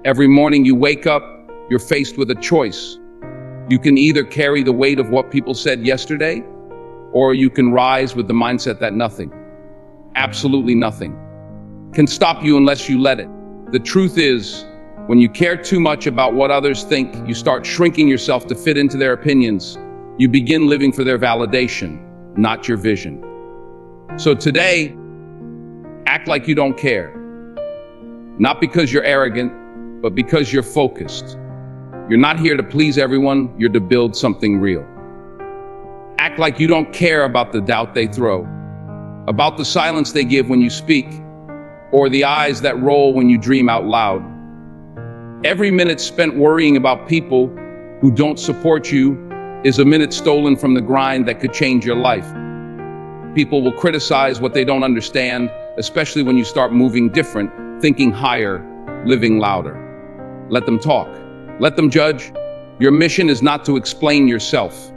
Every morning you wake up, you're faced with a choice. You can either carry the weight of what people said yesterday, or you can rise with the mindset that nothing, absolutely nothing, can stop you unless you let it. The truth is, when you care too much about what others think, you start shrinking yourself to fit into their opinions. You begin living for their validation, not your vision. So today, act like you don't care. Not because you're arrogant, but because you're focused. You're not here to please everyone, you're to build something real. Act like you don't care about the doubt they throw, about the silence they give when you speak, or the eyes that roll when you dream out loud. Every minute spent worrying about people who don't support you is a minute stolen from the grind that could change your life. People will criticize what they don't understand, especially when you start moving different, thinking higher, living louder. Let them talk. Let them judge. Your mission is not to explain yourself.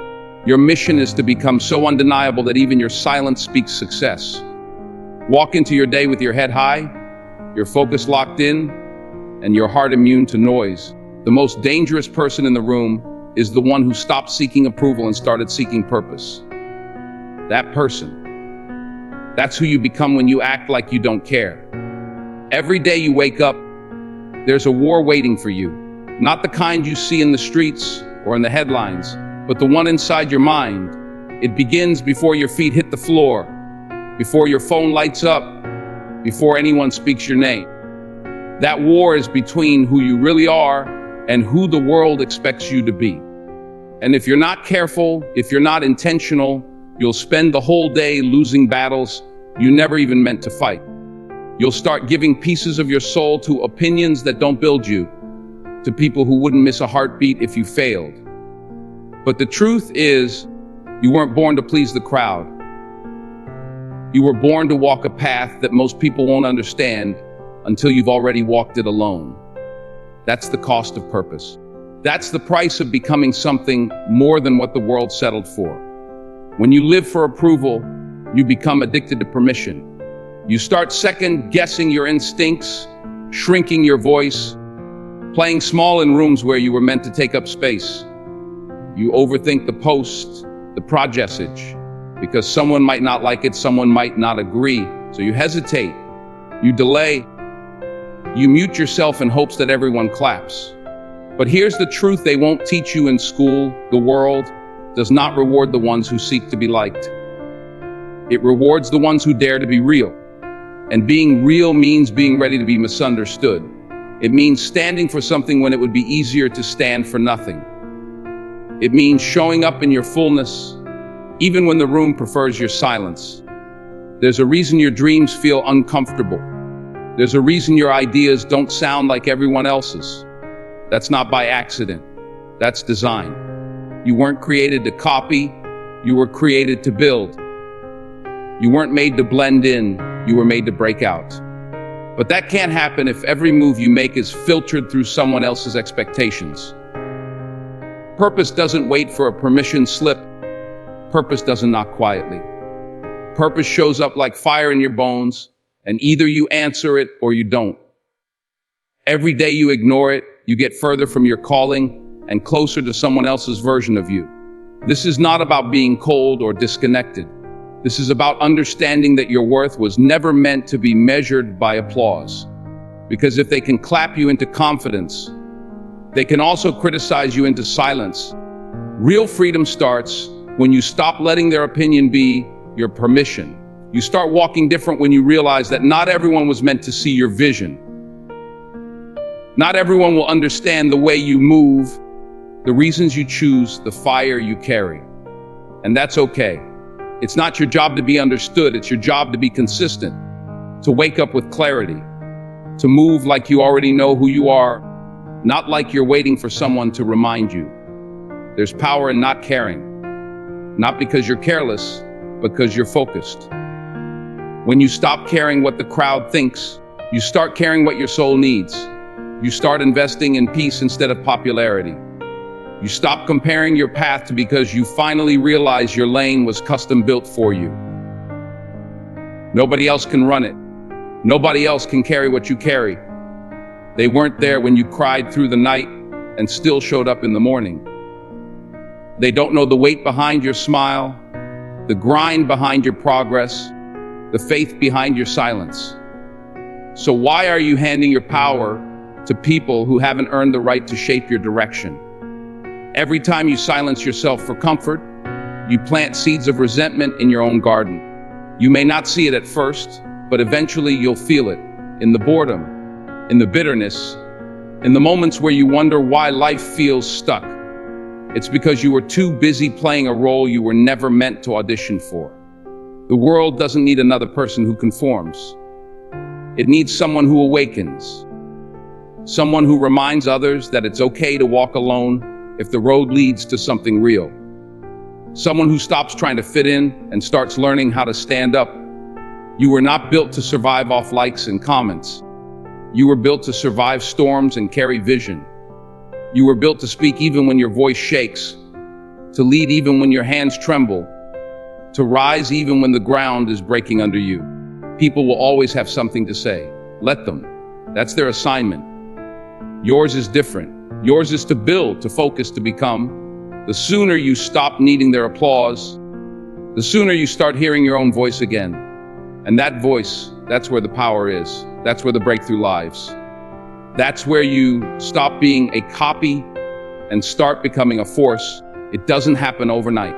Your mission is to become so undeniable that even your silence speaks success. Walk into your day with your head high, your focus locked in, and your heart immune to noise. The most dangerous person in the room is the one who stopped seeking approval and started seeking purpose. That person. That's who you become when you act like you don't care. Every day you wake up, there's a war waiting for you. Not the kind you see in the streets or in the headlines, but the one inside your mind. It begins before your feet hit the floor, before your phone lights up, before anyone speaks your name. That war is between who you really are and who the world expects you to be. And if you're not careful, if you're not intentional, you'll spend the whole day losing battles you never even meant to fight. You'll start giving pieces of your soul to opinions that don't build you, to people who wouldn't miss a heartbeat if you failed. But the truth is, you weren't born to please the crowd. You were born to walk a path that most people won't understand until you've already walked it alone. That's the cost of purpose. That's the price of becoming something more than what the world settled for. When you live for approval, you become addicted to permission. You start second-guessing your instincts, shrinking your voice, playing small in rooms where you were meant to take up space. You overthink the post, the project, because someone might not like it, someone might not agree. So you hesitate, you delay, you mute yourself in hopes that everyone claps. But here's the truth they won't teach you in school. The world does not reward the ones who seek to be liked. It rewards the ones who dare to be real. And being real means being ready to be misunderstood. It means standing for something when it would be easier to stand for nothing. It means showing up in your fullness, even when the room prefers your silence. There's a reason your dreams feel uncomfortable. There's a reason your ideas don't sound like everyone else's. That's not by accident. That's design. You weren't created to copy, you were created to build. You weren't made to blend in, you were made to break out. But that can't happen if every move you make is filtered through someone else's expectations. Purpose doesn't wait for a permission slip. Purpose doesn't knock quietly. Purpose shows up like fire in your bones, and either you answer it or you don't. Every day you ignore it, you get further from your calling and closer to someone else's version of you. This is not about being cold or disconnected. This is about understanding that your worth was never meant to be measured by applause. Because if they can clap you into confidence, they can also criticize you into silence. Real freedom starts when you stop letting their opinion be your permission. You start walking different when you realize that not everyone was meant to see your vision. Not everyone will understand the way you move, the reasons you choose, the fire you carry. And that's okay. It's not your job to be understood, it's your job to be consistent, to wake up with clarity, to move like you already know who you are, not like you're waiting for someone to remind you. There's power in not caring, not because you're careless, because you're focused. When you stop caring what the crowd thinks, you start caring what your soul needs. You start investing in peace instead of popularity. You stop comparing your path to because you finally realize your lane was custom built for you. Nobody else can run it. Nobody else can carry what you carry. They weren't there when you cried through the night and still showed up in the morning. They don't know the weight behind your smile, the grind behind your progress, the faith behind your silence. So why are you handing your power to people who haven't earned the right to shape your direction? Every time you silence yourself for comfort, you plant seeds of resentment in your own garden. You may not see it at first, but eventually you'll feel it in the boredom, in the bitterness, in the moments where you wonder why life feels stuck. It's because you were too busy playing a role you were never meant to audition for. The world doesn't need another person who conforms. It needs someone who awakens. Someone who reminds others that it's okay to walk alone if the road leads to something real. Someone who stops trying to fit in and starts learning how to stand up. You were not built to survive off likes and comments. You were built to survive storms and carry vision. You were built to speak even when your voice shakes, to lead even when your hands tremble, to rise even when the ground is breaking under you. People will always have something to say. Let them. That's their assignment. Yours is different. Yours is to build, to focus, to become. The sooner you stop needing their applause, the sooner you start hearing your own voice again. And that voice, that's where the power is. That's where the breakthrough lies. That's where you stop being a copy and start becoming a force. It doesn't happen overnight.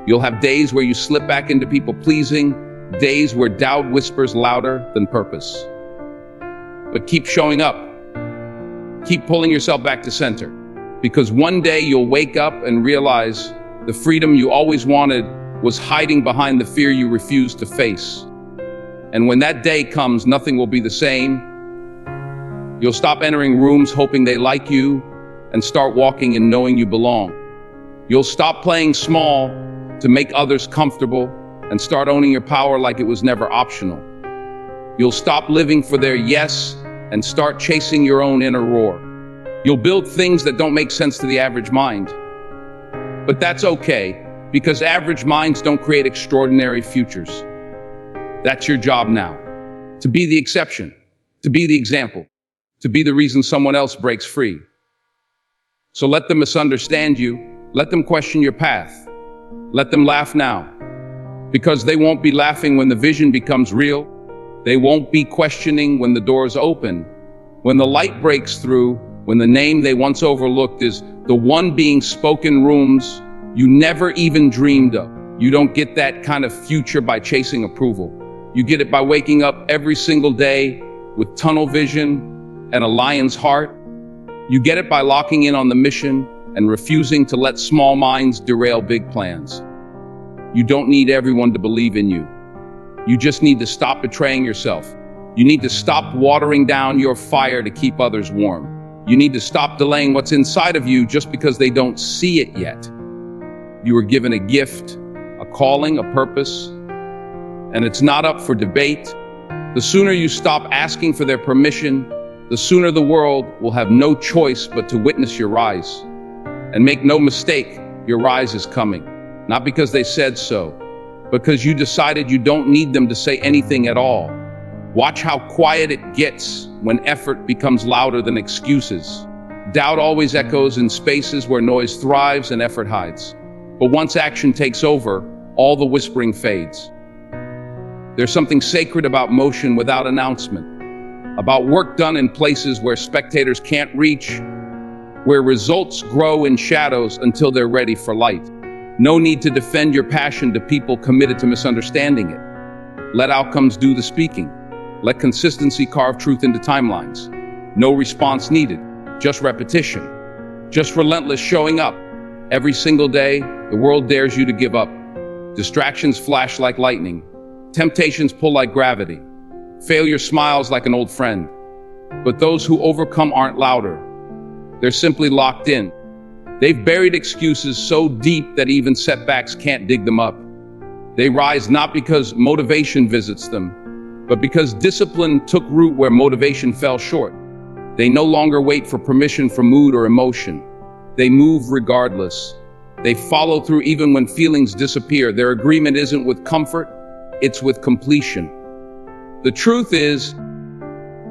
You'll have days where you slip back into people pleasing, days where doubt whispers louder than purpose. But keep showing up. Keep pulling yourself back to center. Because one day you'll wake up and realize the freedom you always wanted was hiding behind the fear you refused to face. And when that day comes, nothing will be the same. You'll stop entering rooms hoping they like you and start walking in knowing you belong. You'll stop playing small to make others comfortable and start owning your power like it was never optional. You'll stop living for their yes and start chasing your own inner roar. You'll build things that don't make sense to the average mind. But that's okay, because average minds don't create extraordinary futures. That's your job now. To be the exception, to be the example, to be the reason someone else breaks free. So let them misunderstand you. Let them question your path. Let them laugh now. Because they won't be laughing when the vision becomes real. They won't be questioning when the doors open. When the light breaks through, when the name they once overlooked is the one being spoken in rooms you never even dreamed of. You don't get that kind of future by chasing approval. You get it by waking up every single day with tunnel vision and a lion's heart. You get it by locking in on the mission and refusing to let small minds derail big plans. You don't need everyone to believe in you. You just need to stop betraying yourself. You need to stop watering down your fire to keep others warm. You need to stop delaying what's inside of you just because they don't see it yet. You were given a gift, a calling, a purpose, and it's not up for debate. The sooner you stop asking for their permission, the sooner the world will have no choice but to witness your rise. And make no mistake, your rise is coming. Not because they said so, because you decided you don't need them to say anything at all. Watch how quiet it gets when effort becomes louder than excuses. Doubt always echoes in spaces where noise thrives and effort hides. But once action takes over, all the whispering fades. There's something sacred about motion without announcement, about work done in places where spectators can't reach, where results grow in shadows until they're ready for light. No need to defend your passion to people committed to misunderstanding it. Let outcomes do the speaking. Let consistency carve truth into timelines. No response needed, just repetition, just relentless showing up. Every single day, the world dares you to give up. Distractions flash like lightning. Temptations pull like gravity. Failure smiles like an old friend. But those who overcome aren't louder. They're simply locked in. They've buried excuses so deep that even setbacks can't dig them up. They rise not because motivation visits them, but because discipline took root where motivation fell short. They no longer wait for permission from mood or emotion. They move regardless. They follow through even when feelings disappear. Their agreement isn't with comfort, it's with completion. The truth is,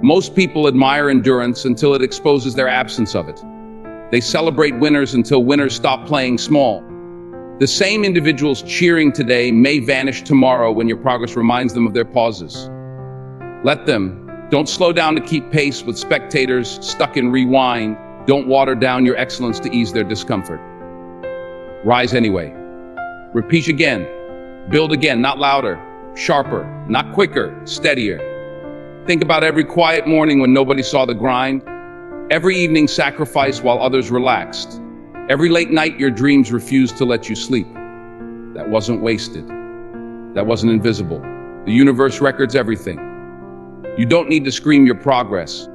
Most people admire endurance until it exposes their absence of it. They celebrate winners until winners stop playing small. The same individuals cheering today may vanish tomorrow when your progress reminds them of their pauses. Let them. Don't slow down to keep pace with spectators stuck in rewind. Don't water down your excellence to ease their discomfort. Rise anyway. Repeat again. Build again, not louder, sharper, not quicker, steadier. Think about every quiet morning when nobody saw the grind. Every evening sacrifice while others relaxed. Every late night your dreams refused to let you sleep. That wasn't wasted. That wasn't invisible. The universe records everything. You don't need to scream your progress.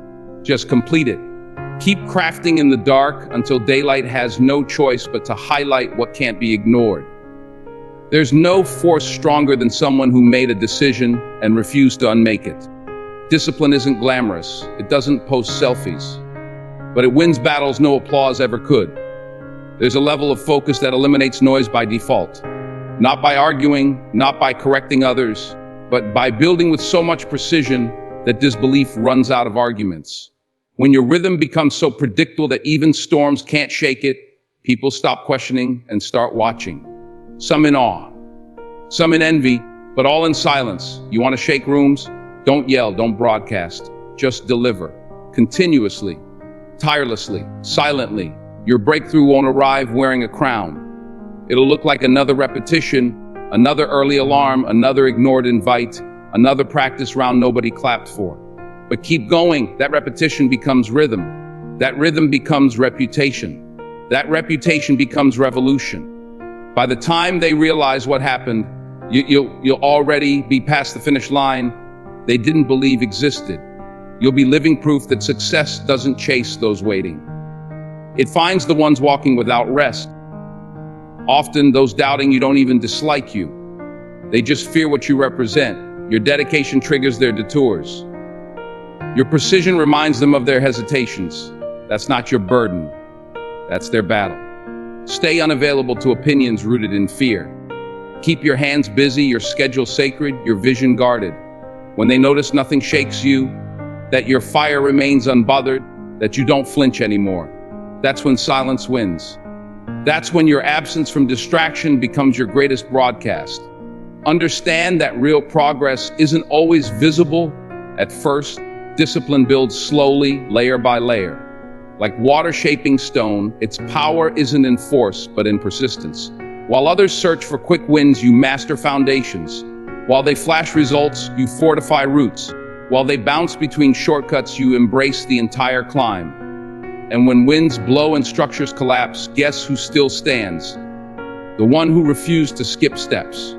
Just complete it. Keep crafting in the dark until daylight has no choice but to highlight what can't be ignored. There's no force stronger than someone who made a decision and refused to unmake it. Discipline isn't glamorous. It doesn't post selfies. But it wins battles no applause ever could. There's a level of focus that eliminates noise by default. Not by arguing, not by correcting others, but by building with so much precision that disbelief runs out of arguments. When your rhythm becomes so predictable that even storms can't shake it, people stop questioning and start watching. Some in awe, some in envy, but all in silence. You want to shake rooms? Don't yell, don't broadcast. Just deliver. Continuously, tirelessly, silently. Your breakthrough won't arrive wearing a crown. It'll look like another repetition, another early alarm, another ignored invite, another practice round nobody clapped for. But keep going. That repetition becomes rhythm. That rhythm becomes reputation. That reputation becomes revolution. By the time they realize what happened, you'll already be past the finish line they didn't believe existed. You'll be living proof that success doesn't chase those waiting. It finds the ones walking without rest. Often those doubting you don't even dislike you. They just fear what you represent. Your dedication triggers their detours. Your precision reminds them of their hesitations. That's not your burden. That's their battle. Stay unavailable to opinions rooted in fear. Keep your hands busy, your schedule sacred, your vision guarded. When they notice nothing shakes you, that your fire remains unbothered, that you don't flinch anymore, that's when silence wins. That's when your absence from distraction becomes your greatest broadcast. Understand that real progress isn't always visible at first. Discipline builds slowly, layer by layer. Like water shaping stone, its power isn't in force, but in persistence. While others search for quick wins, you master foundations. While they flash results, you fortify roots. While they bounce between shortcuts, you embrace the entire climb. And when winds blow and structures collapse, guess who still stands? The one who refused to skip steps.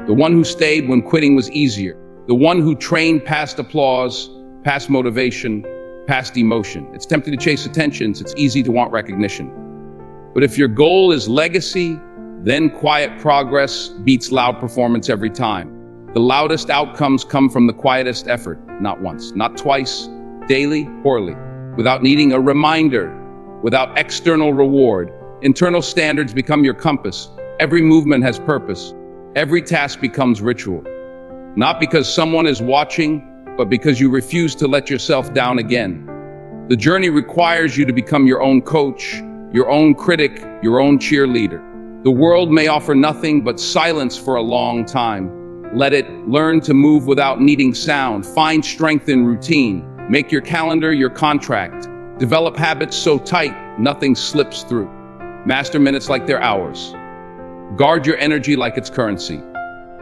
The one who stayed when quitting was easier. The one who trained past applause, past motivation, past emotion. It's tempting to chase attention. It's easy to want recognition. But if your goal is legacy, then quiet progress beats loud performance every time. The loudest outcomes come from the quietest effort, not once, not twice, daily, poorly, without needing a reminder, without external reward. Internal standards become your compass. Every movement has purpose. Every task becomes ritual. Not because someone is watching, but because you refuse to let yourself down again. The journey requires you to become your own coach, your own critic, your own cheerleader. The world may offer nothing but silence for a long time. Let it learn to move without needing sound. Find strength in routine. Make your calendar your contract. Develop habits so tight, nothing slips through. Master minutes like they're hours. Guard your energy like it's currency,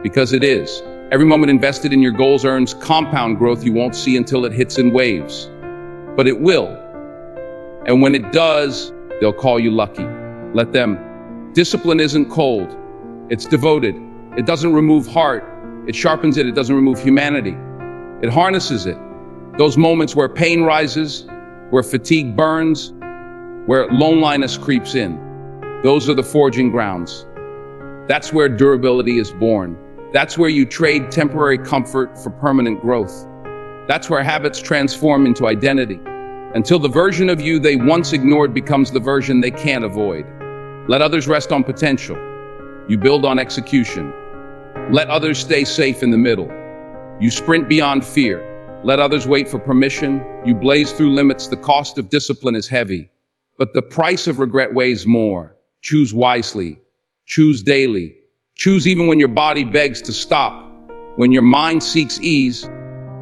because it is. Every moment invested in your goals earns compound growth you won't see until it hits in waves. But it will. And when it does, they'll call you lucky. Let them. Discipline isn't cold. It's devoted. It doesn't remove heart. It sharpens it. It doesn't remove humanity. It harnesses it. Those moments where pain rises, where fatigue burns, where loneliness creeps in. Those are the forging grounds. That's where durability is born. That's where you trade temporary comfort for permanent growth. That's where habits transform into identity, until the version of you they once ignored becomes the version they can't avoid. Let others rest on potential. You build on execution. Let others stay safe in the middle. You sprint beyond fear. Let others wait for permission. You blaze through limits. The cost of discipline is heavy, but the price of regret weighs more. Choose wisely. Choose daily. Choose even when your body begs to stop, when your mind seeks ease,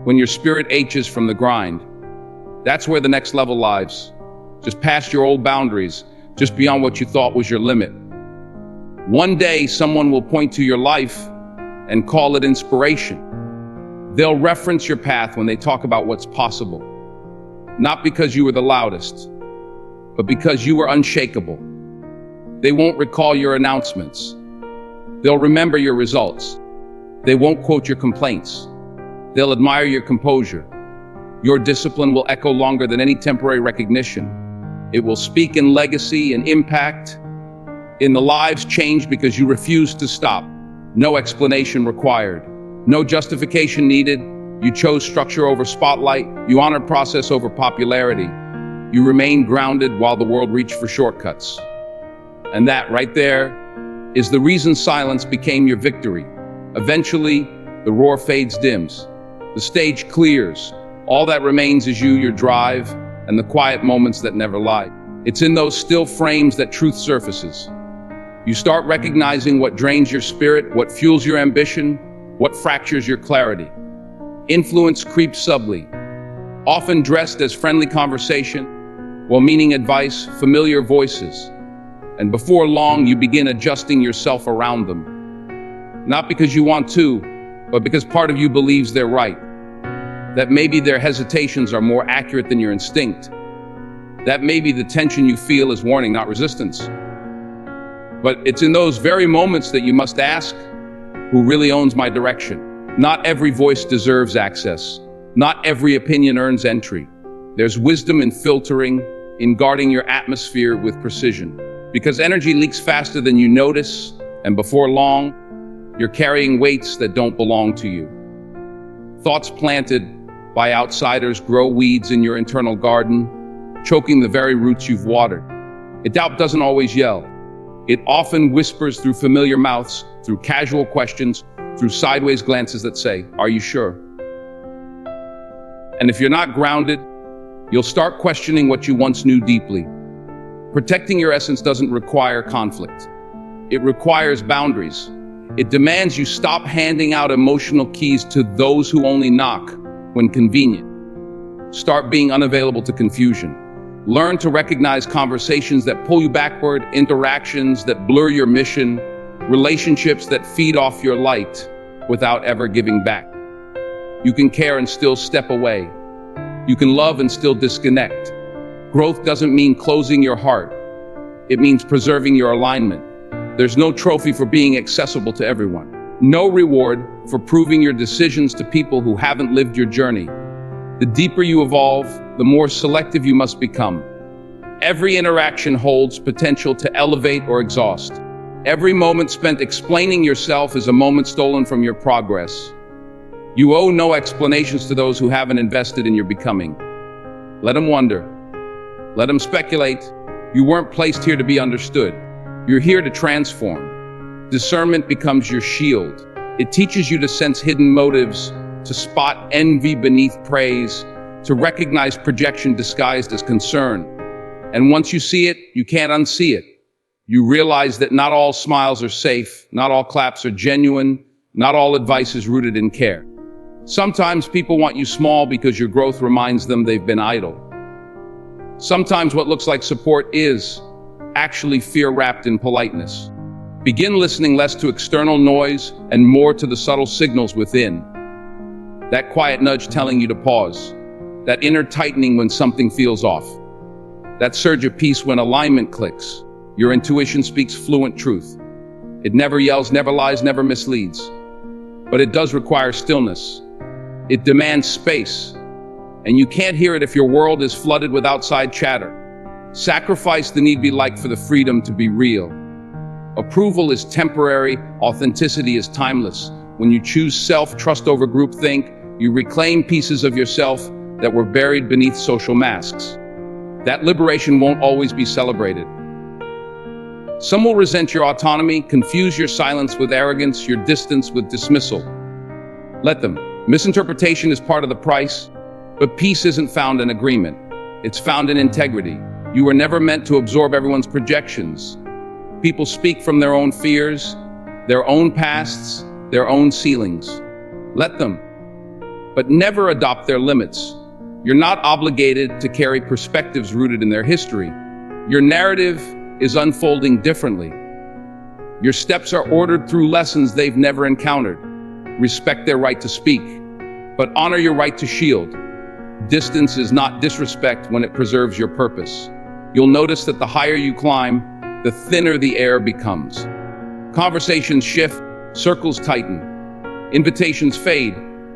when your spirit aches from the grind. That's where the next level lies. Just past your old boundaries, just beyond what you thought was your limit. One day, someone will point to your life and call it inspiration. They'll reference your path when they talk about what's possible. Not because you were the loudest, but because you were unshakable. They won't recall your announcements. They'll remember your results. They won't quote your complaints. They'll admire your composure. Your discipline will echo longer than any temporary recognition. It will speak in legacy and impact, in the lives changed because you refused to stop. No explanation required. No justification needed. You chose structure over spotlight. You honored process over popularity. You remained grounded while the world reached for shortcuts. And that right there is the reason silence became your victory. Eventually, the roar fades, dims. The stage clears. All that remains is you, your drive, and the quiet moments that never lie. It's in those still frames that truth surfaces. You start recognizing what drains your spirit, what fuels your ambition, what fractures your clarity. Influence creeps subtly, often dressed as friendly conversation, well-meaning advice, familiar voices. And before long, you begin adjusting yourself around them. Not because you want to, but because part of you believes they're right. That maybe their hesitations are more accurate than your instinct. That maybe the tension you feel is warning, not resistance. But it's in those very moments that you must ask, who really owns my direction? Not every voice deserves access. Not every opinion earns entry. There's wisdom in filtering, in guarding your atmosphere with precision. Because energy leaks faster than you notice, and before long, you're carrying weights that don't belong to you. Thoughts planted by outsiders grow weeds in your internal garden, choking the very roots you've watered. Doubt doesn't always yell. It often whispers through familiar mouths, through casual questions, through sideways glances that say, "Are you sure?" And if you're not grounded, you'll start questioning what you once knew deeply. Protecting your essence doesn't require conflict. It requires boundaries. It demands you stop handing out emotional keys to those who only knock when convenient. Start being unavailable to confusion. Learn to recognize conversations that pull you backward, interactions that blur your mission, relationships that feed off your light without ever giving back. You can care and still step away. You can love and still disconnect. Growth doesn't mean closing your heart. It means preserving your alignment. There's no trophy for being accessible to everyone. No reward for proving your decisions to people who haven't lived your journey. The deeper you evolve, the more selective you must become. Every interaction holds potential to elevate or exhaust. Every moment spent explaining yourself is a moment stolen from your progress. You owe no explanations to those who haven't invested in your becoming. Let them wonder. Let them speculate. You weren't placed here to be understood. You're here to transform. Discernment becomes your shield. It teaches you to sense hidden motives, to spot envy beneath praise, to recognize projection disguised as concern. And once you see it, you can't unsee it. You realize that not all smiles are safe, not all claps are genuine, not all advice is rooted in care. Sometimes people want you small because your growth reminds them they've been idle. Sometimes what looks like support is actually fear wrapped in politeness. Begin listening less to external noise and more to the subtle signals within. That quiet nudge telling you to pause. That inner tightening when something feels off. That surge of peace when alignment clicks. Your intuition speaks fluent truth. It never yells, never lies, never misleads. But it does require stillness. It demands space. And you can't hear it if your world is flooded with outside chatter. Sacrifice the need be like for the freedom to be real. Approval is temporary, authenticity is timeless. When you choose self-trust over groupthink, you reclaim pieces of yourself that were buried beneath social masks. That liberation won't always be celebrated. Some will resent your autonomy, confuse your silence with arrogance, your distance with dismissal. Let them. Misinterpretation is part of the price, but peace isn't found in agreement. It's found in integrity. You were never meant to absorb everyone's projections. People speak from their own fears, their own pasts, their own ceilings. Let them, but never adopt their limits. You're not obligated to carry perspectives rooted in their history. Your narrative is unfolding differently. Your steps are ordered through lessons they've never encountered. Respect their right to speak, but honor your right to shield. Distance is not disrespect when it preserves your purpose. You'll notice that the higher you climb, the thinner the air becomes. Conversations shift, circles tighten, invitations fade.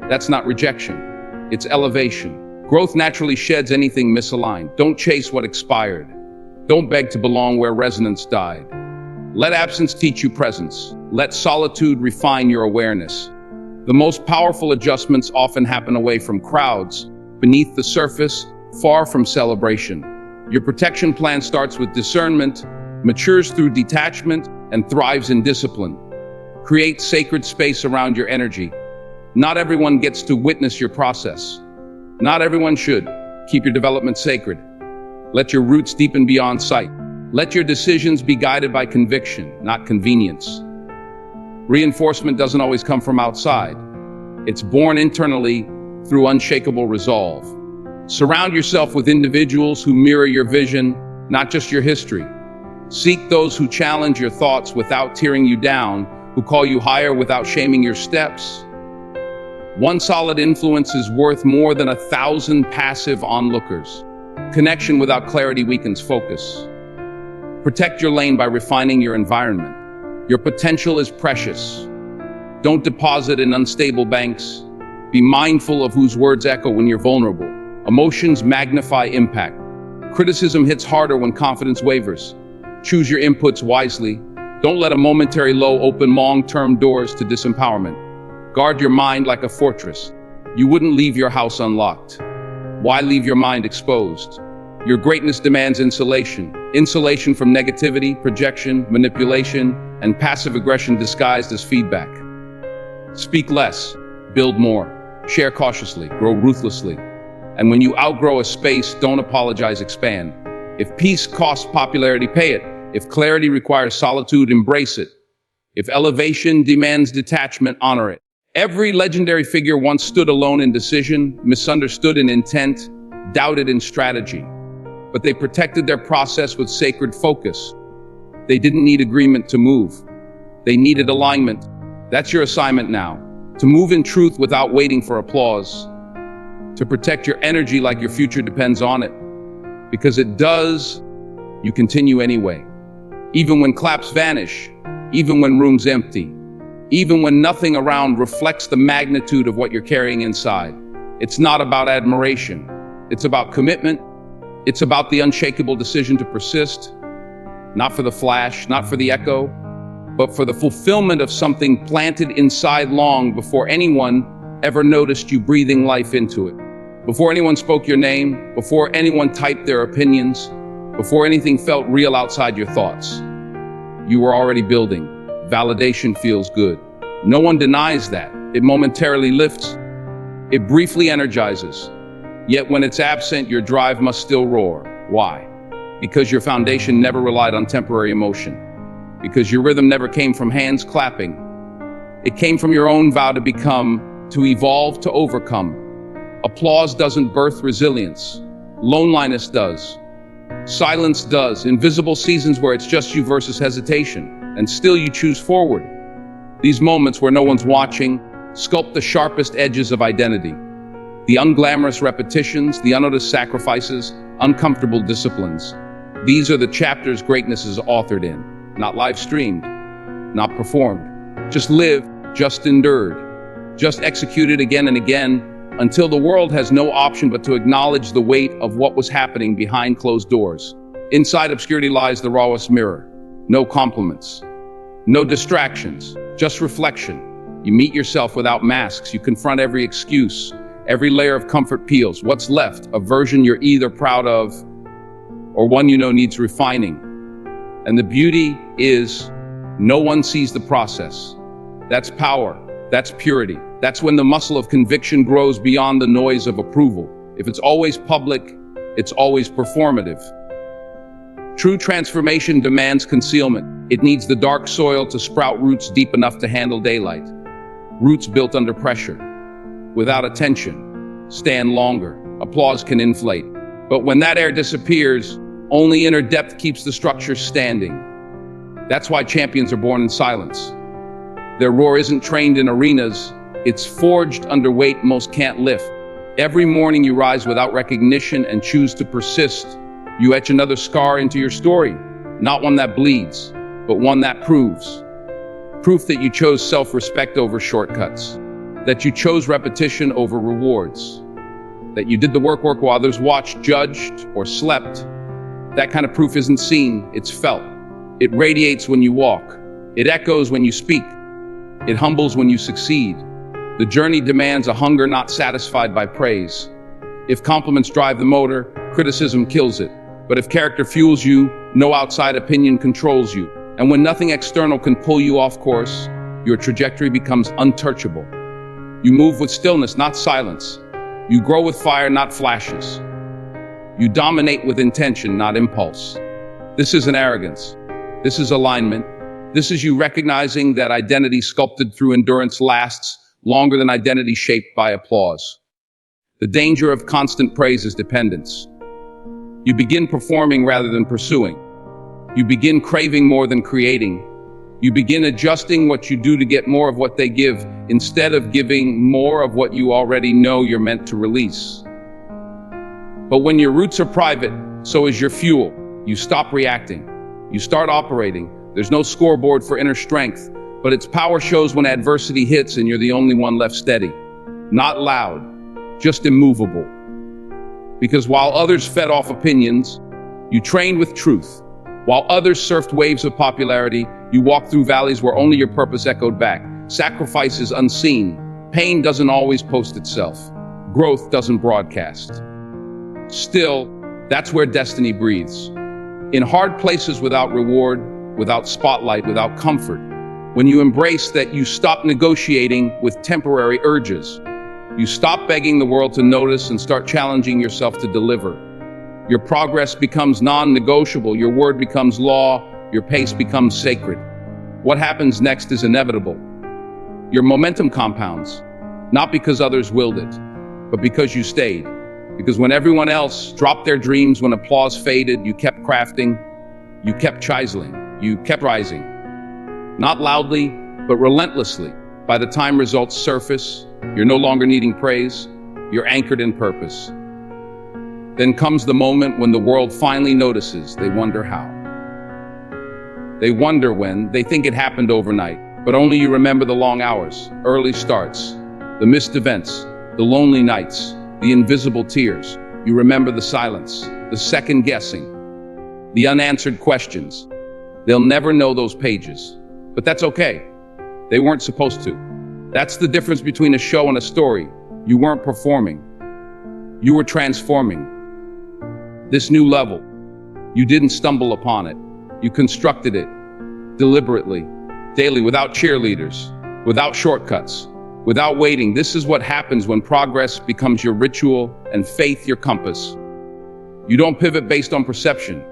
That's not rejection, it's elevation. Growth naturally sheds anything misaligned. Don't chase what expired. Don't beg to belong where resonance died. Let absence teach you presence. Let solitude refine your awareness. The most powerful adjustments often happen away from crowds, beneath the surface, far from celebration. Your protection plan starts with discernment, matures through detachment, and thrives in discipline. Create sacred space around your energy. Not everyone gets to witness your process. Not everyone should. Keep your development sacred. Let your roots deepen beyond sight. Let your decisions be guided by conviction, not convenience. Reinforcement doesn't always come from outside. It's born internally through unshakable resolve. Surround yourself with individuals who mirror your vision, not just your history. Seek those who challenge your thoughts without tearing you down, who call you higher without shaming your steps. One solid influence is worth more than 1,000 passive onlookers. Connection without clarity weakens focus. Protect your lane by refining your environment. Your potential is precious. Don't deposit in unstable banks. Be mindful of whose words echo when you're vulnerable. Emotions magnify impact. Criticism hits harder when confidence wavers. Choose your inputs wisely. Don't let a momentary low open long-term doors to disempowerment. Guard your mind like a fortress. You wouldn't leave your house unlocked. Why leave your mind exposed? Your greatness demands insulation. Insulation from negativity, projection, manipulation, and passive aggression disguised as feedback. Speak less, build more. Share cautiously, grow ruthlessly. And when you outgrow a space, don't apologize, expand. If peace costs popularity, pay it. If clarity requires solitude, embrace it. If elevation demands detachment, honor it. Every legendary figure once stood alone in decision, misunderstood in intent, doubted in strategy. But they protected their process with sacred focus. They didn't need agreement to move. They needed alignment. That's your assignment now. To move in truth without waiting for applause. To protect your energy like your future depends on it. Because it does, you continue anyway. Even when claps vanish, even when rooms empty, even when nothing around reflects the magnitude of what you're carrying inside. It's not about admiration. It's about commitment. It's about the unshakable decision to persist, not for the flash, not for the echo, but for the fulfillment of something planted inside long before anyone ever noticed you breathing life into it. Before anyone spoke your name, before anyone typed their opinions, before anything felt real outside your thoughts. You were already building. Validation feels good. No one denies that. It momentarily lifts. It briefly energizes. Yet when it's absent, your drive must still roar. Why? Because your foundation never relied on temporary emotion. Because your rhythm never came from hands clapping. It came from your own vow to become, to evolve, to overcome. Applause doesn't birth resilience. Loneliness does. Silence does. Invisible seasons where it's just you versus hesitation. And still you choose forward. These moments where no one's watching sculpt the sharpest edges of identity. The unglamorous repetitions, the unnoticed sacrifices, uncomfortable disciplines. These are the chapters greatness is authored in, not live streamed, not performed. Just lived, just endured, just executed again and again until the world has no option but to acknowledge the weight of what was happening behind closed doors. Inside obscurity lies the rawest mirror. No compliments, no distractions, just reflection. You meet yourself without masks. You confront every excuse. Every layer of comfort peels. What's left? A version you're either proud of or one you know needs refining. And the beauty is no one sees the process. That's power. That's purity. That's when the muscle of conviction grows beyond the noise of approval. If it's always public, it's always performative. True transformation demands concealment. It needs the dark soil to sprout roots deep enough to handle daylight. Roots built under pressure, without attention, stand longer. Applause can inflate. But when that air disappears, only inner depth keeps the structure standing. That's why champions are born in silence. Their roar isn't trained in arenas, it's forged under weight most can't lift. Every morning you rise without recognition and choose to persist. You etch another scar into your story, not one that bleeds, but one that proves. Proof that you chose self-respect over shortcuts, that you chose repetition over rewards, that you did the work while others watched, judged, or slept. That kind of proof isn't seen, it's felt. It radiates when you walk. It echoes when you speak. It humbles when you succeed. The journey demands a hunger not satisfied by praise. If compliments drive the motor, criticism kills it. But if character fuels you, no outside opinion controls you. And when nothing external can pull you off course, your trajectory becomes untouchable. You move with stillness, not silence. You grow with fire, not flashes. You dominate with intention, not impulse. This isn't arrogance. This is alignment. This is you recognizing that identity sculpted through endurance lasts longer than identity shaped by applause. The danger of constant praise is dependence. You begin performing rather than pursuing. You begin craving more than creating. You begin adjusting what you do to get more of what they give, instead of giving more of what you already know you're meant to release. But when your roots are private, so is your fuel. You stop reacting. You start operating. There's no scoreboard for inner strength, but its power shows when adversity hits and you're the only one left steady. Not loud, just immovable. Because while others fed off opinions, you trained with truth. While others surfed waves of popularity, you walked through valleys where only your purpose echoed back. Sacrifice is unseen. Pain doesn't always post itself. Growth doesn't broadcast. Still, that's where destiny breathes. In hard places without reward, without spotlight, without comfort. When you embrace that, you stop negotiating with temporary urges. You stop begging the world to notice and start challenging yourself to deliver. Your progress becomes non-negotiable, your word becomes law, your pace becomes sacred. What happens next is inevitable. Your momentum compounds, not because others willed it, but because you stayed. Because when everyone else dropped their dreams, when applause faded, you kept crafting, you kept chiseling, you kept rising. Not loudly, but relentlessly. By the time results surface, you're no longer needing praise, you're anchored in purpose. Then comes the moment when the world finally notices. They wonder how. They wonder when. They think it happened overnight, but only you remember the long hours, early starts, the missed events, the lonely nights, the invisible tears. You remember the silence, the second guessing, the unanswered questions. They'll never know those pages, but that's okay. They weren't supposed to. That's the difference between a show and a story. You weren't performing. You were transforming. This new level, you didn't stumble upon it. You constructed it deliberately, daily, without cheerleaders, without shortcuts, without waiting. This is what happens when progress becomes your ritual and faith your compass. You don't pivot based on perception.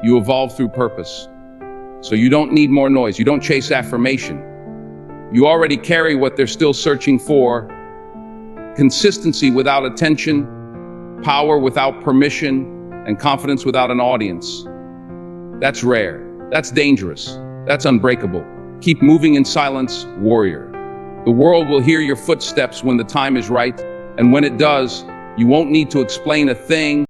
You evolve through purpose. So you don't need more noise. You don't chase affirmation. You already carry what they're still searching for. Consistency without attention, power without permission, and confidence without an audience. That's rare. That's dangerous. That's unbreakable. Keep moving in silence, warrior. The world will hear your footsteps when the time is right, and when it does, you won't need to explain a thing.